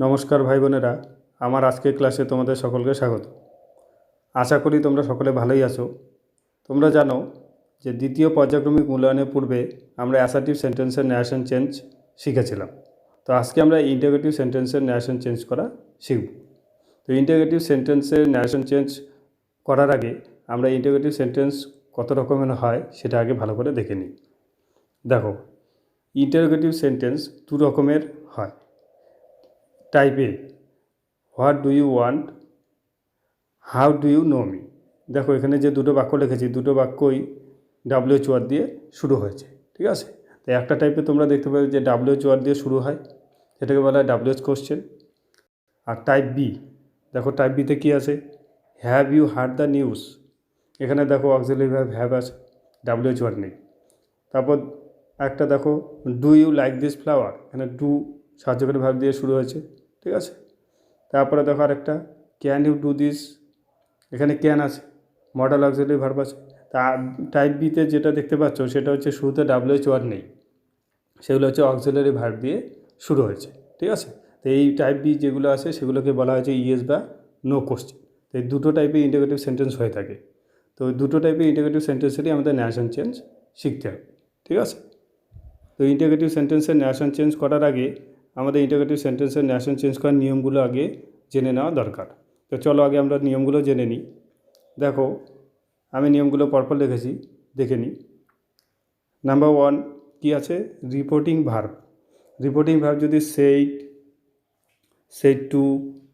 নমস্কার ভাই বোনেরা, আমার আজকের ক্লাসে তোমাদের সকলকে স্বাগত। আশা করি তোমরা সকলে ভালোই আছো। তোমরা জানো যে দ্বিতীয় পর্যায়ক্রমিক মূল্যায়নের পূর্বে আমরা অ্যাসার্টিভ সেন্টেন্সের ন্যারেশন চেঞ্জ শিখেছিলাম। তো আজকে আমরা ইন্টিগ্রেটিভ সেন্টেন্সের ন্যারেশন চেঞ্জ করা শিখব। তো ইন্টিগ্রেটিভ সেন্টেন্সের ন্যারেশন চেঞ্জ করার আগে আমরা ইন্টিগ্রেটিভ সেন্টেন্স কত রকমের হয় সেটা আগে ভালো করে দেখে নিই। দেখো, ইন্টারোগেটিভ সেন্টেন্স দু রকমের হয়। Type A, what do you want, how do you know me. দেখো এখানে যে দুটো বাক্য লিখেছি, দুটো বাক্যই ডাব্লিউএইচ ওয়ার্ড দিয়ে শুরু হয়েছে, ঠিক আছে। তো একটা টাইপে তোমরা দেখতে পাবে যে ডাব্লিউএইচ ওয়ার্ড দিয়ে শুরু হয়, সেটাকে বলা হয় ডাব্লিউএইচ কোশ্চেন। আর টাইপ বি, দেখো টাইপ বিতে কী আছে, have you heard the news. এখানে দেখো অক্সিলারি ভার্ব হ্যাভ আছে, ডাব্লিউএইচ ওয়ার্ড নেই। তারপর একটা দেখো, do you like this flower, এখানে ডু সাহায্যকারী ভার্ব দিয়ে শুরু হয়েছে, ঠিক আছে। তারপরে দেখো আরেকটা, ক্যান ইউ ডু দিস, এখানে ক্যান আছে, মডাল অক্সিলারি ভার্ব আছে। তা টাইপ বিতে যেটা দেখতে পাচ্ছ সেটা হচ্ছে শুরুতে ডাব্লিউএইচ ওয়ার্ড নেই, সেগুলো হচ্ছে অক্সিলারি ভার্ব দিয়ে শুরু হয়েছে, ঠিক আছে। তো এই টাইপ বি যেগুলো আছে সেগুলোকে বলা হয়েছে ইয়েস বা নো কোশ্চেন। তো এই দুটো টাইপের ইন্টিগ্রেটিভ সেন্টেন্স হয়ে থাকে। তো ওই দুটো টাইপের ইন্টিগ্রেটিভ সেন্টেন্সেরই আমাদের ন্যারেশন চেঞ্জ শিখতে হবে, ঠিক আছে। তো ইন্টিগ্রেটিভ সেন্টেন্সের ন্যারেশন চেঞ্জ করার আগে আমাদের ইন্টিগ্রেটিভ সেন্টেন্সের ন্যারেশন চেঞ্জ করার নিয়মগুলো আগে জেনে নেওয়া দরকার। তো চলো আগে আমরা নিয়মগুলো জেনে নিই। দেখো আমি নিয়মগুলো পরপর লিখেছি, দেখে নিই। নাম্বার 1 কী আছে, রিপোর্টিং ভার্ব। রিপোর্টিং ভার্ব যদি সেড টু,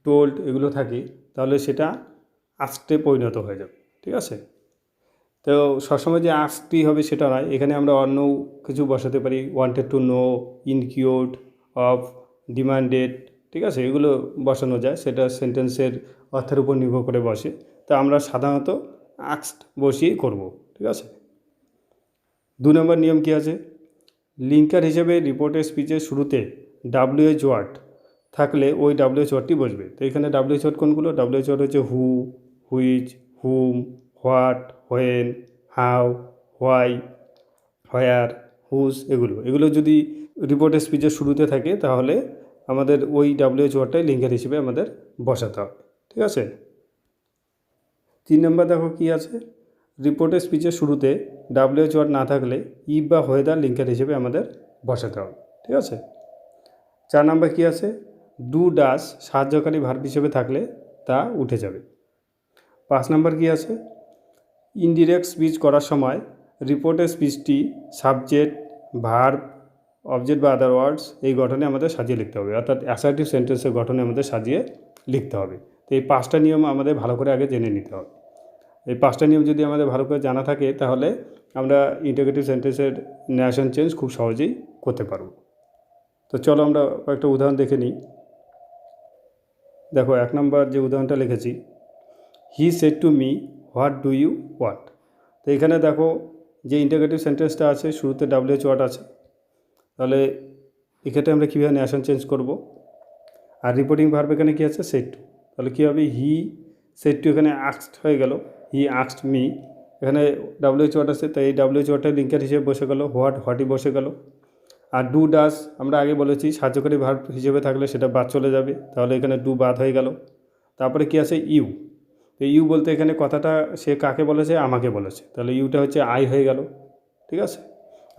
টোল্ড এগুলো থাকে তাহলে সেটা আস্টে পরিণত হয়ে যাবে, ঠিক আছে। তো সবসময় যে আস্কটি হবে সেটা নয়, এখানে আমরা অন্য কিছু বসাতে পারি, wanted to know, ইনকিউড, of, demanded, ঠিক আছে, এগুলো বসানো যায়, সেটা সেন্টেন্সের অর্থের উপর নির্ভর করে বসে। তা আমরা সাধারণত আস্কড বসিয়েই করব, ঠিক আছে। 2 নম্বর নিয়ম কী আছে, লিঙ্কার হিসেবে রিপোর্টের স্পিচের শুরুতে ডাব্লিউএইচ ওয়ার্ড থাকলে ওই ডাব্লিউএইচ ওয়ার্ডটি বসবে। তো এখানে ডাব্লিউএইচ ওয়ার্ড কোনগুলো, ডাব্লিউএইচ ওয়ার্ড হচ্ছে who, which, whom, what, when, how, why, where, whose, এগুলো যদি রিপোর্টের স্পিচের শুরুতে থাকে তাহলে আমাদের ওই ডাব্লিউএইচ ওয়ার্ডটাই লিঙ্কার হিসেবে আমাদের বসাতে হবে, ঠিক আছে। 3 নম্বর দেখো কী আছে, রিপোর্টের স্পিচের শুরুতে ডাব্লিউএইচ ওয়ার্ড না থাকলে ইফ বা হোয়েদার লিঙ্কার হিসেবে আমাদের বসাতে হবে, ঠিক আছে। 4 নম্বর কী আছে, ডু ডাস সাহায্যকারী ভার্ব হিসেবে থাকলে তা উঠে যাবে। 5 নম্বর কী আছে, ইনডিরেক্ট স্পিচ করার সময় রিপোর্টের স্পিচটি সাবজেক্ট, ভার্ব, অবজেক্ট বা আদার ওয়ার্ডস এই গঠনে আমাদের সাজিয়ে লিখতে হবে, অর্থাৎ অ্যাসার্টিভ সেন্টেন্সের গঠনে আমাদের সাজিয়ে লিখতে হবে। তো এই 5টা নিয়ম আমাদের ভালো করে আগে জেনে নিতে হবে। এই 5টা নিয়ম যদি আমাদের ভালো করে জানা থাকে তাহলে আমরা ইন্টিগ্রেটিভ সেন্টেন্সের ন্যারেশন চেঞ্জ খুব সহজেই করতে পারব। তো চলো আমরা কয়েকটা উদাহরণ দেখে নিই। দেখো 1 নম্বর যে উদাহরণটা লিখেছি, he said to me what do you want. তো এখানে দেখো যে ইন্টিগ্রেটিভ সেন্টেন্সটা আছে শুরুতে ডাব্লিউএইচ ওয়ার্ড আছে, তাহলে এক্ষেত্রে আমরা কীভাবে ন্যারেশন চেঞ্জ করব। আর রিপোর্টিং ভার্ব এখানে কী আছে, সেড টু, তাহলে কী হবে, হি সেড টু এখানে আস্কড হয়ে গেল, হি আস্কড মি, এখানে ডাব্লিউএইচ ওয়ার্ড আছে তাই এই ডাব্লিউএইচ ওয়ার্ডটা লিঙ্কার হিসেবে বসে গেল, হোয়াটই বসে গেল। আর ডু ডাস আমরা আগে বলেছি সাহায্যকারী ভার্ব হিসেবে থাকলে সেটা বাদ চলে যাবে, তাহলে এখানে ডু বাদ হয়ে গেল। তারপরে কী আছে, ইউ। তো ইউ বলতে এখানে কথাটা সে কাকে বলেছে, আমাকে বলেছে, তাহলে ইউটা হচ্ছে আই হয়ে গেল, ঠিক আছে।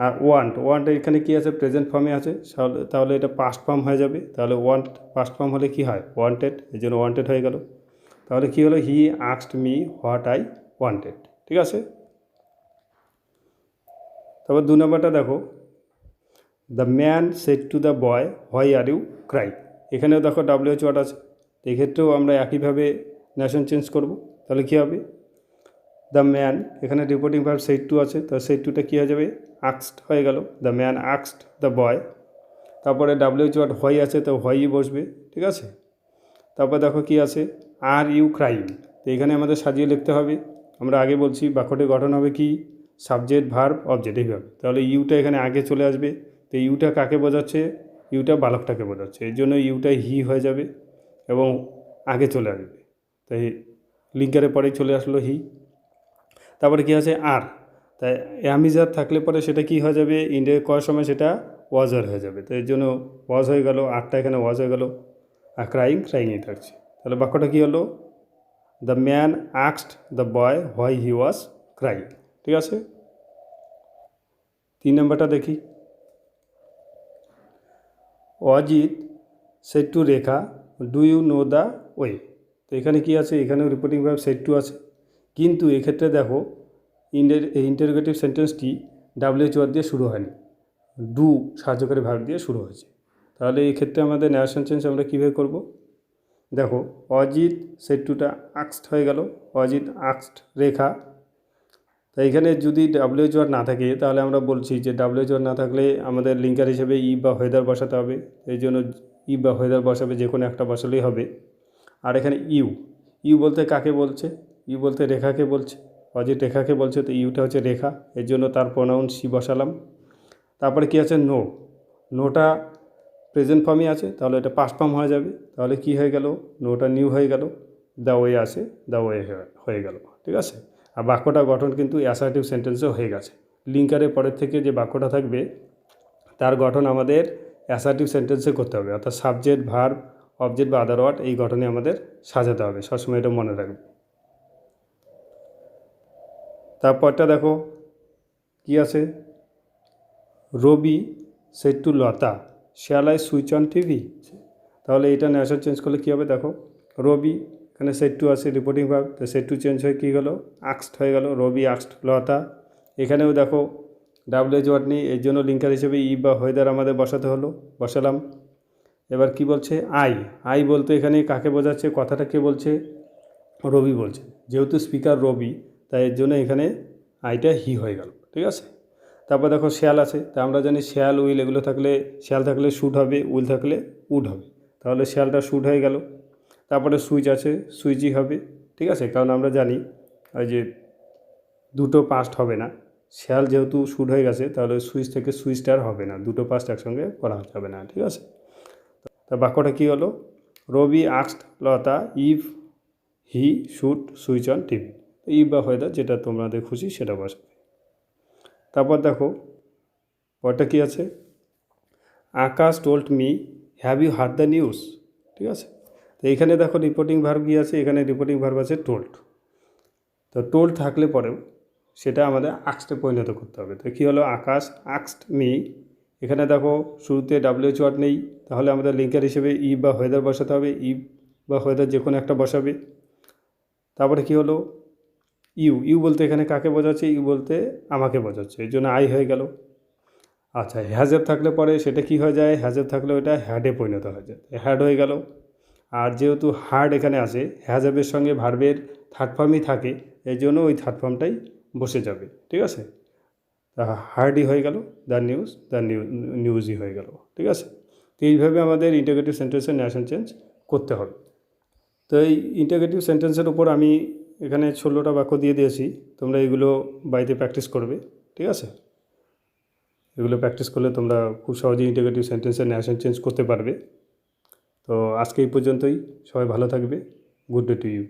আর ওয়ান্ট এখানে কী আছে, প্রেজেন্ট ফর্মে আছে, তাহলে এটা পাস্ট ফর্ম হয়ে যাবে, তাহলে ওয়ান্ট পাস্ট ফর্ম হলে কী হয়, ওয়ান্টেড, এই জন্য ওয়ান্টেড হয়ে গেল। তাহলে কী হলো, he asked me what I wanted, ঠিক আছে। তারপর 2 নম্বরটা দেখো, the man said to the boy why are you cry. এখানেও দেখো ডাব্লিউএইচ ওয়ার্ড আছে, এক্ষেত্রেও আমরা একইভাবে ন্যারেশন চেঞ্জ করব। তাহলে কী হবে, দ্য ম্যান, এখানে রিপোর্টিং ভার্ব সেড টু আছে, তো সেড টুটা কী হয়ে যাবে, আস্কড হয়ে গেল, দ্য ম্যান আস্কড দ্য বয়। তারপরে ডাব্লিউএইচ ওয়ার্ড হোয়াই আছে, তো হোয়াই বসবে, ঠিক আছে। তারপর দেখো কী আছে, আর ইউ ক্রাইং। তো এখানে আমাদের সাজিয়ে লিখতে হবে, আমরা আগে বলছি বাক্যটি গঠন হবে কি, সাবজেক্ট, ভার্ব, অবজেক্ট, এইভাবে। তাহলে ইউটা এখানে আগে চলে আসবে, তো ইউটা কাকে বোঝাচ্ছে, ইউটা বালকটাকে বোঝাচ্ছে, এই জন্য ইউটা হি হয়ে যাবে এবং আগে চলে আসবে, তাই লিঙ্কারের পরেই চলে আসলো হি। তারপরে কী আছে, আর, তাই অ্যামিজার থাকলে পরে সেটা কী হয়ে যাবে, ইন্ডিয়া করার সময় সেটা ওয়াজার হয়ে যাবে, তো এর জন্য ওয়াজ হয়ে গেল, আরটা এখানে ওয়াজ হয়ে গেল। আর ক্রাইং ক্রাইংই থাকছে। তাহলে বাক্যটা কী হলো? The man asked the boy why he was crying. ঠিক আছে, 3 নম্বরটা দেখি। Ajit said to Rekha, do you know the way. তো এখানে কি আছে? এখানেও রিপোর্টিং ভার্ব সেড টু আছে, কিন্তু এক্ষেত্রে দেখো ইন্টারোগেটিভ সেন্টেন্সটি WH দিয়ে শুরু হয়নি, ডু সাহায্যকারী ভার্ব দিয়ে শুরু হয়েছে। তাহলে এই ক্ষেত্রে আমাদের ন্যারেশন চেঞ্জ আমরা কীভাবে করব? দেখো, অজিত সেড টুটা আক্সড হয়ে গেল, অজিত আক্সড রেখা। তো এখানে যদি WH না থাকে তাহলে আমরা বলছি যে WH না থাকলে আমাদের লিঙ্কার হিসেবে ই বা ওয়েদার বসাতে হবে। এই জন্য ই বা ওয়েদার বসাবে, যে কোনো একটা বসালেই হবে। আর এখানে ইউ বলতে কাকে বলছে? ইউ বলতে রেখাকে বলছে, অজিত রেখাকে বলছে, তো ইউটা হচ্ছে রেখা, এর জন্য তার প্রোনাউন সি বসালাম। তারপরে কি আছে? নোটা প্রেজেন্ট ফর্মই আছে, তাহলে এটা পাস্ট ফর্ম হয়ে যাবে। তাহলে কি হয়ে গেল? নোটা নিউ হয়ে গেল, দ্য ওয়ে আছে, দ্য ওয়ে হয়ে গেল। ঠিক আছে, আর বাক্যটা গঠন কিন্তু অ্যাসার্টিভ সেন্টেন্সও হয়ে গেছে। লিঙ্কারের পরের থেকে যে বাক্যটা থাকবে তার গঠন আমাদের অ্যাসার্টিভ সেন্টেন্সে করতে হবে, অর্থাৎ সাবজেক্ট, ভার্ব, অবজেক্ট বা আদার ওয়ার্ড এই গঠনে আমাদের সাজাতে হবে। সবসময় এটা মনে রাখবে। তারপরটা দেখো কি আছে? Robi said to Lata, shall I switch on TV. তাহলে এটা ন্যারেশন চেঞ্জ করলে কী হবে? দেখো, রবি এখানে সেড টু আছে রিপোর্টিং ভার্ব, তো সেড টু চেঞ্জ হয়ে কী গেলো? আক্সড হয়ে গেল, রবি আক্সড লতা। এখানেও দেখো WH নেই, এর জন্য লিঙ্কার হিসেবে ই বা ওয়েদার আমাদের বসাতে হলো, বসালাম। এবার কি বলছে? আই বলতে এখানে কাকে বোঝাচ্ছে? কথাটা কে বলছে? রবি বলছে। যেহেতু স্পিকার রবি, তাই এর জন্য এখানে আইটা হি হয়ে গেল। ঠিক আছে, তারপর দেখো শ্যাল আছে, তা আমরা জানি শ্যাল, উইল এগুলো থাকলে, শ্যাল থাকলে শুড হবে, উইল থাকলে উড হবে। তাহলে শ্যালটা শুড হয়ে গেল। তারপরে সুইচ আছে, সুইচই হবে। ঠিক আছে, কারণ আমরা জানি ওই যে দুটো পাস্ট হবে না, শ্যাল যেহেতু শুড হয়ে গেছে, তাহলে সুইচ থেকে সুইচটা আর হবে না, দুটো পাস্ট একসঙ্গে করা যাবে না। ঠিক আছে, তা বাক্যটা কী হলো? Robi asked Lata if he should switch on TV. ই বা ওয়েদার যেটা তোমাদের খুশি সেটা বসাবে। তারপর দেখো পরটা কী আছে? Akash told me have you heard the news. ঠিক আছে, তো এইখানে দেখো রিপোর্টিং ভার্ব কী আছে? এখানে রিপোর্টিং ভার্ব আছে টোল্ড। তো টোল্ড থাকলে পরেও সেটা আমাদের আক্সডে পরিণত করতে হবে। তো কী হলো? আকাশ আক্সড মি, এখানে দেখো শুরুতে WH নেই, তাহলে আমাদের লিঙ্কার হিসেবে ই বা ওয়েদার বসাতে হবে, ই বা ওয়েদার যে কোনো একটা বসাবে। তারপরে কী হলো? ইউ বলতে এখানে কাকে বোঝাচ্ছে? ইউ বলতে আমাকে বোঝাচ্ছে, এই জন্য আই হয়ে গেল। আচ্ছা, হ্যাজেব থাকলে পরে সেটা কি হয়ে যায়? হ্যাজেব থাকলে ওটা হ্যাডে পরিণত হয়ে যায়, হ্যাড হয়ে গেল। আর যেহেতু হার্ড এখানে আছে, হ্যাজেবের সঙ্গে ভার্বের থার্ড ফর্মই থাকে, এই জন্য ওই থার্ড ফর্মটাই বসে যাবে। ঠিক আছে, হার্ডই হয়ে গেল, দ্য নিউজই হয়ে গেল। ঠিক আছে, তো এইভাবে আমাদের ইন্টারোগেটিভ সেন্টেন্সের ন্যারেশন চেঞ্জ করতে হবে। তো এই ইন্টারোগেটিভ সেন্টেন্সের উপর আমি এখানে 16টা বাক্য দিয়ে দিয়েছি, তোমরা এগুলো বাড়িতে প্র্যাকটিস করবে। ঠিক আছে, এগুলো প্র্যাকটিস করলে তোমরা খুব সহজেই ইন্টারোগেটিভ সেন্টেন্সের ন্যারেশন চেঞ্জ করতে পারবে। তো আজকে এই পর্যন্তই, সবাই ভালো থাকবে। Good day to you.